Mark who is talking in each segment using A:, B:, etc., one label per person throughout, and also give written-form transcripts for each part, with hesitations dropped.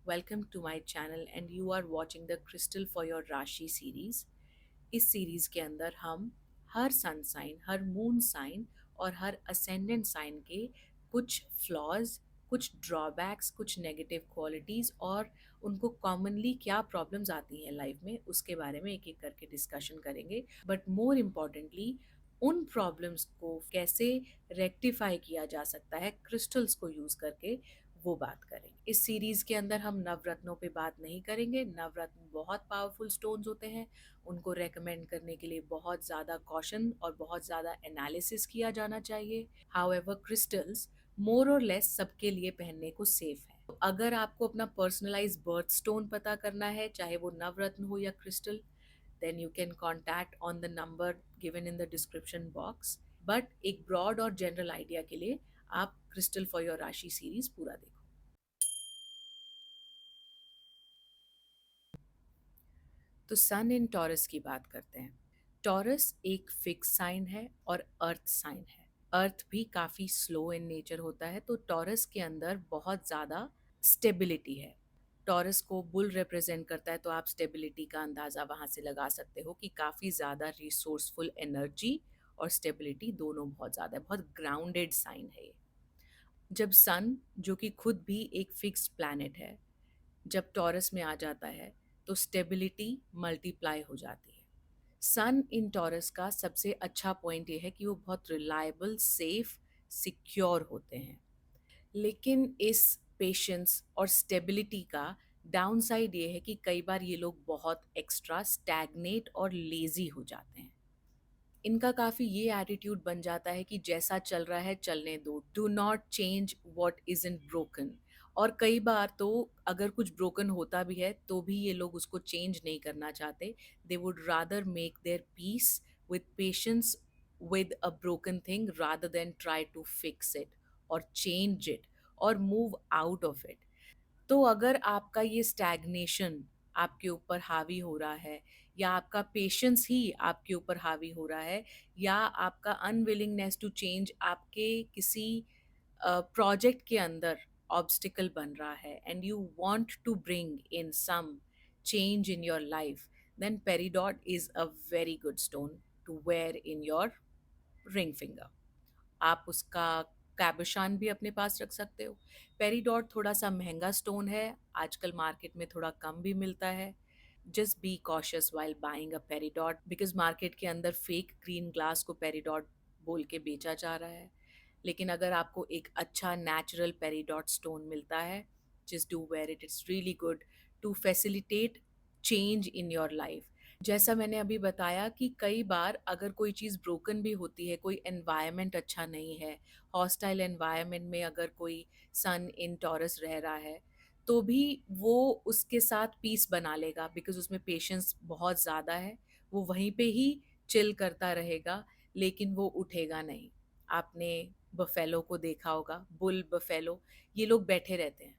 A: Welcome to my channel and you are watching the crystal for your rashi series. इस series के अंदर हम हर सन साइन, हर मून साइन और हर असेंडेंट साइन के कुछ फ्लॉज, कुछ ड्रॉबैक्स, कुछ नेगेटिव क्वालिटीज़ और उनको कॉमनली क्या प्रॉब्लम्स आती हैं लाइफ में उसके बारे में एक एक करके डिस्कशन करेंगे। बट मोर इम्पॉर्टेंटली उन प्रॉब्लम्स को कैसे रेक्टिफाई किया जा सकता है क्रिस्टल्स को यूज़ करके, वो बात करेंगे। इस सीरीज के अंदर हम नवरत्नों पे बात नहीं करेंगे। नवरत्न बहुत पावरफुल स्टोन्स होते हैं, उनको रेकमेंड करने के लिए बहुत ज़्यादा कॉशन और बहुत ज़्यादा एनालिसिस किया जाना चाहिए। हाउएवर क्रिस्टल्स मोर और लेस सबके लिए पहनने को सेफ है। तो अगर आपको अपना पर्सनलाइज बर्थ स्टोन पता करना है, चाहे वो नवरत्न हो या crystal, then you can contact on the number given in the description box। But एक ब्रॉड और जनरल आइडिया के लिए आप crystal for your rashi series पूरा देखो। तो सन इन टॉरस की बात करते हैं। टॉरस एक फिक्स साइन है और अर्थ साइन है। अर्थ भी काफ़ी स्लो इन नेचर होता है, तो टॉरस के अंदर बहुत ज़्यादा स्टेबिलिटी है। टॉरस को बुल रिप्रेजेंट करता है, तो आप स्टेबिलिटी का अंदाज़ा वहाँ से लगा सकते हो कि काफ़ी ज़्यादा रिसोर्सफुल एनर्जी और स्टेबिलिटी दोनों बहुत ज़्यादा है। बहुत ग्राउंडेड साइन है ये। जब सन, जो कि खुद भी एक फिक्स्ड प्लैनेट है, जब टॉरस में आ जाता है तो स्टेबिलिटी मल्टीप्लाई हो जाती है। सन इन टॉरस का सबसे अच्छा पॉइंट ये है कि वो बहुत रिलायबल, सेफ, सिक्योर होते हैं। लेकिन इस पेशेंस और स्टेबिलिटी का डाउन साइड ये है कि कई बार ये लोग बहुत एक्स्ट्रा स्टैग्नेट और लेजी हो जाते हैं। इनका काफ़ी ये एटीट्यूड बन जाता है कि जैसा चल रहा है चलने दो, do not change what isn't broken. और कई बार तो अगर कुछ ब्रोकन होता भी है तो भी ये लोग उसको चेंज नहीं करना चाहते। They would rather make their peace with patience with a broken thing rather than try to fix it or change it or move out of it। तो अगर आपका ये स्टैग्नेशन आपके ऊपर हावी हो रहा है, या आपका पेशेंस ही आपके ऊपर हावी हो रहा है, या आपका अनविलिंगनेस टू चेंज आपके किसी प्रोजेक्ट के अंदर ऑब्स्टिकल बन रहा है, and you want to bring in some change in your life, then peridot is a very good stone to wear in your ring finger. आप उसका कैबोशान भी अपने पास रख सकते हो। पेरीडॉट थोड़ा सा महंगा स्टोन है, आजकल मार्केट में थोड़ा कम भी मिलता है। Just be cautious while buying a peridot, because market के अंदर फेक ग्रीन ग्लास को पेरीडॉट बोल के बेचा जा रहा है। लेकिन अगर आपको एक अच्छा नेचुरल पेरीडॉट स्टोन मिलता है, just do wear it, it's really good to facilitate change in your life. जैसा मैंने अभी बताया कि कई बार अगर कोई चीज़ ब्रोकन भी होती है, कोई एनवायरनमेंट अच्छा नहीं है, हॉस्टाइल एनवायरनमेंट में अगर कोई सन इन टॉरस रह रहा है, तो भी वो उसके साथ पीस बना लेगा, बिकॉज उसमें पेशेंस बहुत ज़्यादा है। वो वहीं पे ही चिल करता रहेगा, लेकिन वो उठेगा नहीं। आपने बफेलो को देखा होगा, बुल बफेलो, ये लोग बैठे रहते हैं।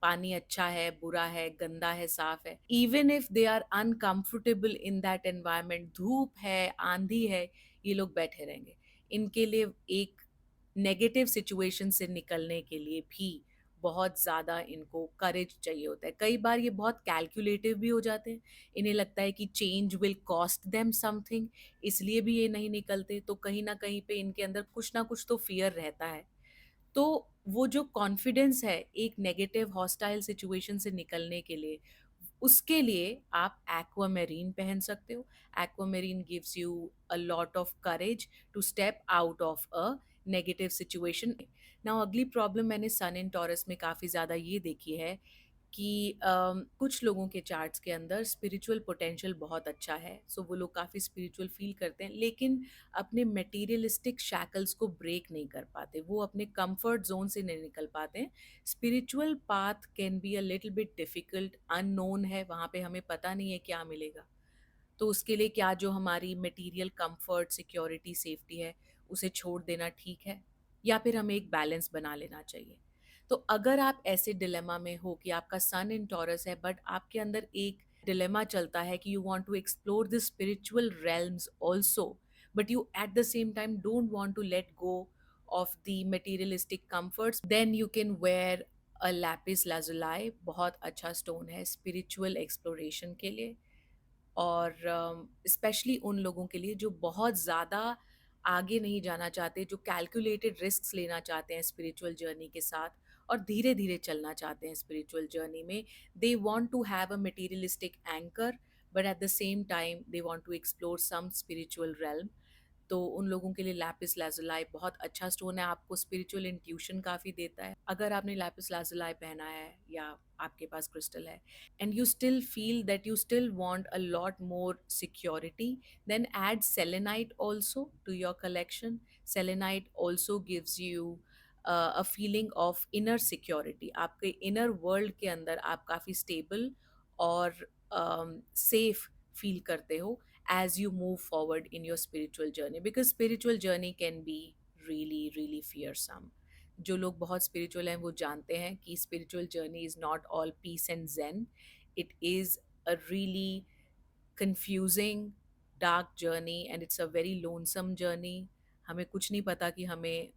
A: पानी अच्छा है, बुरा है, गंदा है, साफ है, even if they are uncomfortable in that environment, धूप है, आंधी है, ये लोग बैठे रहेंगे। इनके लिए एक नेगेटिव सिचुएशन से निकलने के लिए भी बहुत ज़्यादा इनको करेज चाहिए होता है। कई बार ये बहुत कैलकुलेटिव भी हो जाते हैं, इन्हें लगता है कि change will cost them something, इसलिए भी ये नहीं निकलते। तो कहीं ना कहीं पे इनके अंदर कुछ ना कुछ तो फियर रहता है। तो वो जो कॉन्फिडेंस है एक नेगेटिव हॉस्टाइल सिचुएशन से निकलने के लिए, उसके लिए आप एक्वामेरीन पहन सकते हो। Aquamarine gives you a lot of courage to step out of a negative situation. Now अगली प्रॉब्लम मैंने सन इन टॉरस में काफ़ी ज़्यादा ये देखी है कि कुछ लोगों के चार्ट्स के अंदर स्पिरिचुअल पोटेंशियल बहुत अच्छा है, सो वो लोग काफ़ी स्पिरिचुअल फील करते हैं, लेकिन अपने मटेरियलिस्टिक शैकल्स को ब्रेक नहीं कर पाते, वो अपने कंफर्ट जोन से नहीं निकल पाते हैं। Spiritual path can be a little bit difficult, unknown है, वहाँ पे हमें पता नहीं है क्या मिलेगा। तो उसके लिए क्या जो हमारी मटेरियल कंफर्ट, सिक्योरिटी, सेफ्टी है, उसे छोड़ देना ठीक है, या फिर हमें एक बैलेंस बना लेना चाहिए। तो अगर आप ऐसे डिलेमा में हो कि आपका सन इन टॉरस है, बट आपके अंदर एक डिलेमा चलता है कि you want to explore the spiritual realms also, but you at the same time don't want to let go of the materialistic comforts, then you can wear lapis lazuli बहुत अच्छा stone है spiritual exploration के लिए, और specially उन लोगों के लिए जो बहुत ज़्यादा आगे नहीं जाना चाहते, जो कैलकुलेटेड रिस्क्स लेना चाहते हैं स्पिरिचुअल जर्नी के साथ, और धीरे धीरे चलना चाहते हैं स्पिरिचुअल जर्नी में। They want to have a materialistic anchor, but at the same time they want to explore some spiritual realm. तो उन लोगों के लिए लैपिस लाजुलाई बहुत अच्छा स्टोन है, आपको स्पिरिचुअल इंट्यूशन काफ़ी देता है। अगर आपने लैपिस लाजुलाई पहना है या आपके पास क्रिस्टल है, and you still feel that you still want a lot more security, then add selenite also to your collection. Selenite also gives you a feeling of inner security. आपके inner world के अंदर आप काफ़ी stable और safe feel करते हो as you move forward in your spiritual journey, because spiritual journey can be really really fearsome. जो लोग बहुत स्पिरिचुअल हैं वो जानते हैं कि spiritual journey is not all peace and zen. It is a really confusing, dark journey, and it's a very lonesome journey. हमें कुछ नहीं पता कि हमें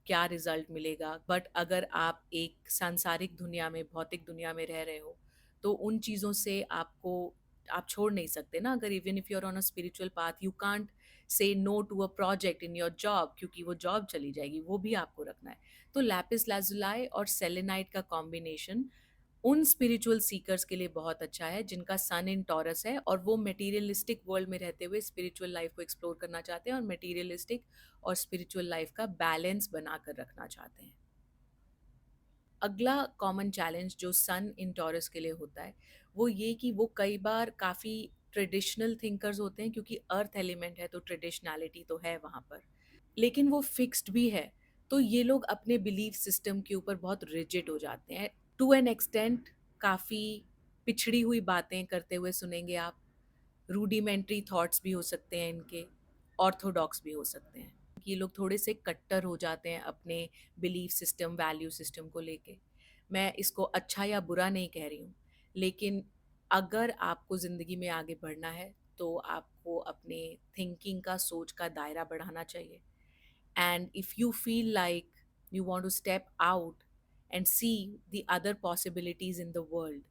A: क्या रिजल्ट मिलेगा, बट अगर आप एक सांसारिक दुनिया में, भौतिक दुनिया में रह रहे हो, तो उन चीज़ों से आपको आप छोड़ नहीं सकते ना। अगर even if you are on a spiritual path, you can't say no to a project in your job, क्योंकि वो जॉब चली जाएगी, वो भी आपको रखना है। तो लैपिस लाजुलाई और सेलेनाइट का कॉम्बिनेशन उन स्पिरिचुअल सीकर्स के लिए बहुत अच्छा है जिनका सन इन टॉरस है, और वो मटेरियलिस्टिक वर्ल्ड में रहते हुए स्पिरिचुअल लाइफ को एक्सप्लोर करना चाहते हैं, और मटेरियलिस्टिक और स्पिरिचुअल लाइफ का बैलेंस बनाकर रखना चाहते हैं। अगला कॉमन चैलेंज जो सन इन टॉरस के लिए होता है, वो ये कि वो कई बार काफ़ी ट्रेडिशनल थिंकर्स होते हैं, क्योंकि अर्थ एलिमेंट है तो ट्रेडिशनैलिटी तो है वहाँ पर, लेकिन वो फिक्स्ड भी है। तो ये लोग अपने बिलीफ सिस्टम के ऊपर बहुत रिजिड हो जाते हैं, टू एन एक्सटेंट काफ़ी पिछड़ी हुई बातें करते हुए सुनेंगे आप। रूडिमेंट्री थॉट्स भी हो सकते हैं इनके, ऑर्थोडॉक्स भी हो सकते हैं। ये लोग थोड़े से कट्टर हो जाते हैं अपने बिलीफ सिस्टम, वैल्यू सिस्टम को लेके। मैं इसको अच्छा या बुरा नहीं कह रही हूँ, लेकिन अगर आपको ज़िंदगी में आगे बढ़ना है तो आपको अपने थिंकिंग का, सोच का दायरा बढ़ाना चाहिए। And if you feel like you want to step out and see the other possibilities in the world,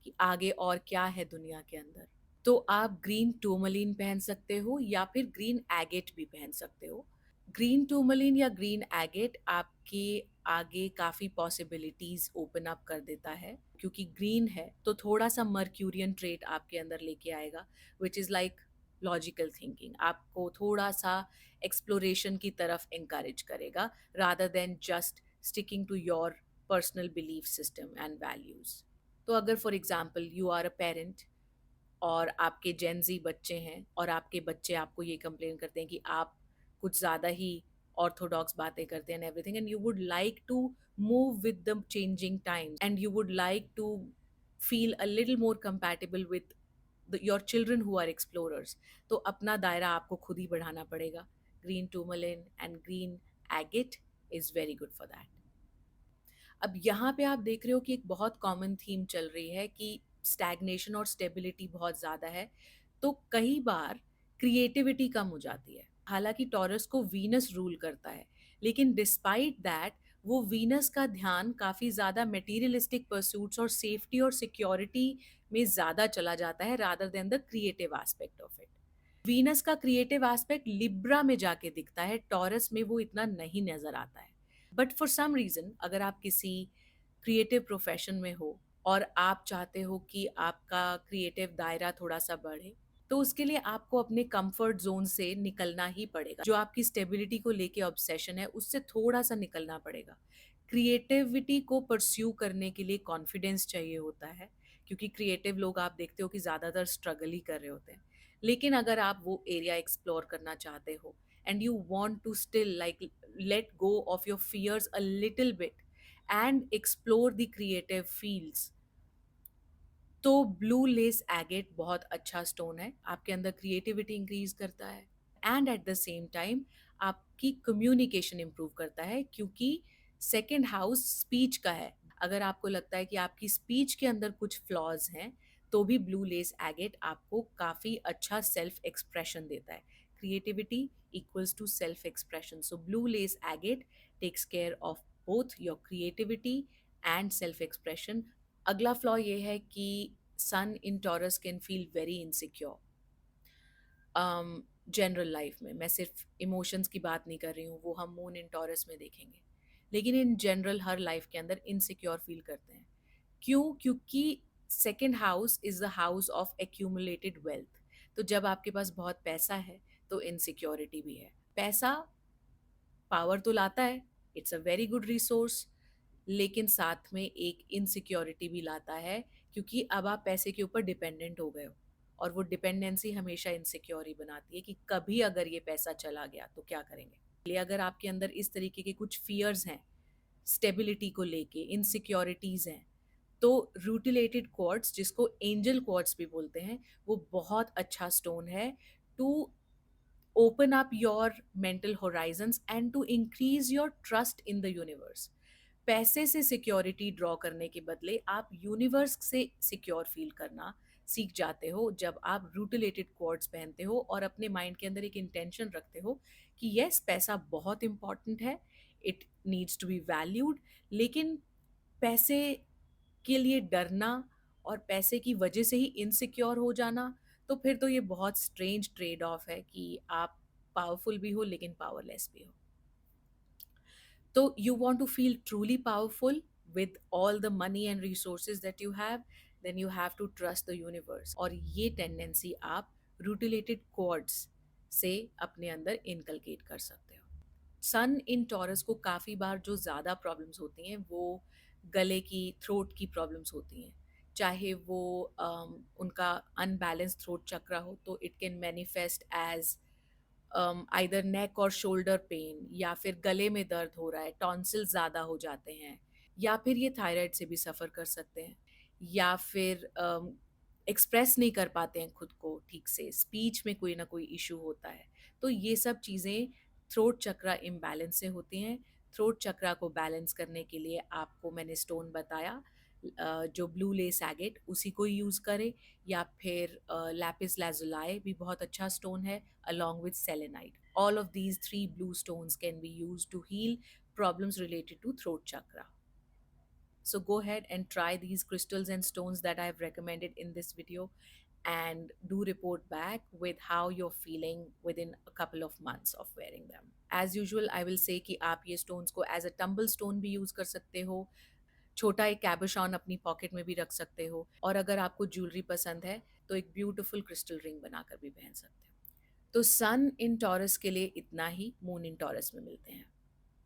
A: कि आगे और क्या है दुनिया के अंदर, तो आप ग्रीन टूरमलीन पहन सकते हो या फिर ग्रीन एगेट भी पहन सकते हो। ग्रीन टूरमलीन या ग्रीन एगेट आपके आगे काफ़ी पॉसिबिलिटीज़ ओपन अप कर देता है, क्योंकि ग्रीन है तो थोड़ा सा मर्क्यूरियन ट्रेट आपके अंदर लेके आएगा, which is like logical thinking. आपको थोड़ा सा एक्सप्लोरेशन की तरफ इंकरेज करेगा, rather than just sticking to your personal belief system and values. तो अगर for example you are a parent और आपके जेनजी बच्चे हैं, और आपके बच्चे आपको ये कंप्लेन करते हैं कि आप कुछ ज़्यादा ही ऑर्थोडॉक्स बातें करते हैं and everything, and you would like to move with the changing times, and you would like to feel a little more compatible with your children who are explorers, तो अपना दायरा आपको खुद ही बढ़ाना पड़ेगा। Green tourmaline and green agate is very good for that. अब यहाँ पे आप देख रहे हो कि एक बहुत कॉमन थीम चल रही है कि स्टैग्नेशन और स्टेबिलिटी बहुत ज़्यादा है, तो कई बार क्रिएटिविटी कम हो जाती है। हालांकि टॉरस को वीनस रूल करता है, लेकिन डिस्पाइट दैट वो वीनस का ध्यान काफ़ी ज़्यादा मटेरियलिस्टिक परसूट्स और सेफ्टी और सिक्योरिटी में ज़्यादा चला जाता है, rather than the creative aspect of it. Venus का क्रिएटिव एस्पेक्ट लिब्रा में जाके दिखता है, टॉरस में वो इतना नहीं नज़र आता है। बट फॉर सम रीज़न अगर आप किसी क्रिएटिव प्रोफेशन में हो और आप चाहते हो कि आपका क्रिएटिव दायरा थोड़ा सा बढ़े, तो उसके लिए आपको अपने कंफर्ट जोन से निकलना ही पड़ेगा। जो आपकी स्टेबिलिटी को लेके ऑब्सेशन है उससे थोड़ा सा निकलना पड़ेगा। क्रिएटिविटी को परस्यू करने के लिए कॉन्फिडेंस चाहिए होता है, क्योंकि क्रिएटिव लोग आप देखते हो कि ज़्यादातर स्ट्रगल ही कर रहे होते हैं। लेकिन अगर आप वो एरिया एक्सप्लोर करना चाहते हो and you want to still like let go of your fears a little bit and explore the creative fields, तो ब्लू लेस एगेट बहुत अच्छा स्टोन है, आपके अंदर क्रिएटिविटी इंक्रीज करता है, and eight the same time आपकी कम्युनिकेशन इम्प्रूव करता है, क्योंकि सेकेंड हाउस स्पीच का है। अगर आपको लगता है कि आपकी स्पीच के अंदर कुछ फ्लॉज हैं, तो भी ब्लू लेस एगेट आपको काफ़ी अच्छा सेल्फ एक्सप्रेशन देता है। Creativity equals to self expression, so blue lace agate takes care of both your creativity and self expression. अगला फ्लॉ ये है कि sun in Taurus can feel very insecure. General life में मैं सिर्फ इमोशंस की बात नहीं कर रही हूँ, वो हम मून इन टॉरस में देखेंगे, लेकिन इन जनरल हर लाइफ के अंदर इनसिक्योर फील करते हैं। क्यों? क्योंकि second house is the house of accumulated wealth. तो जब आपके पास बहुत पैसा है तो इनसिक्योरिटी भी है। पैसा पावर तो लाता है, it's a very good resource, लेकिन साथ में एक इनसिक्योरिटी भी लाता है, क्योंकि अब आप पैसे के ऊपर डिपेंडेंट हो गए हो, और वो डिपेंडेंसी हमेशा इनसिक्योर ही बनाती है कि कभी अगर ये पैसा चला गया तो क्या करेंगे। इसलिए अगर आपके अंदर इस तरीके के कुछ फियर्स हैं, स्टेबिलिटी को लेके इनसिक्योरिटीज हैं, तो रूटिलेटेड क्वार्ट्स, जिसको एंजल क्वार्ट्स भी बोलते हैं, वो बहुत अच्छा स्टोन है to open up your mental horizons and to increase your trust in the universe। पैसे से सिक्योरिटी ड्रॉ करने के बदले आप यूनिवर्स से सिक्योर फील करना सीख जाते हो जब आप रूटिलेटेड क्वार्ट्स पहनते हो और अपने माइंड के अंदर एक इंटेंशन रखते हो कि यस, पैसा बहुत इंपॉर्टेंट है, it needs to be valued, लेकिन पैसे के लिए डरना और पैसे की वजह से ही इनसिक्योर हो जाना, तो फिर तो ये बहुत स्ट्रेंज ट्रेड ऑफ है कि आप पावरफुल भी हो लेकिन पावरलेस भी हो। तो you want to feel truly powerful with all the money and resources that you have, then you have to trust the universe। और ये टेंडेंसी आप रूटिलेटेड कॉर्ड्स से अपने अंदर इनकलकेट कर सकते हो। सन इन टॉरस को काफ़ी बार जो ज़्यादा प्रॉब्लम्स होती हैं वो गले की, थ्रोट की प्रॉब्लम्स होती हैं। चाहे वो उनका अनबैलेंस थ्रोट चक्रा हो तो it can manifest as either neck or shoulder pen, या फिर गले में दर्द हो रहा है, टॉन्सिल ज़्यादा हो जाते हैं, या फिर ये थायराइड से भी सफ़र कर सकते हैं, या फिर एक्सप्रेस नहीं कर पाते हैं खुद को ठीक से, स्पीच में कोई ना कोई इशू होता है। तो ये सब चीज़ें थ्रोट चक्रा इम्बैलेंस से होती हैं। थ्रोट चक्रा को बैलेंस करने के लिए आपको मैंने स्टोन बताया, जो ब्लू लेस एगेट, उसी को यूज़ करें, या फिर लैपिस lazuli भी बहुत अच्छा स्टोन है, along with selenite। All of these three blue stones can be used to heal problems related to throat chakra। So go ahead and try these crystals and stones that I have recommended in this video, and do report back with how you're feeling within a couple of months of wearing them। As usual, I will say कि आप ये stones को as a tumble stone भी use कर सकते हो, छोटा एक कैबोशॉन अपनी पॉकेट में भी रख सकते हो, और अगर आपको ज्वेलरी पसंद है तो एक ब्यूटीफुल क्रिस्टल रिंग बनाकर भी पहन सकते हो। तो सन इन टॉरस के लिए इतना ही, मून इन टॉरस में मिलते हैं।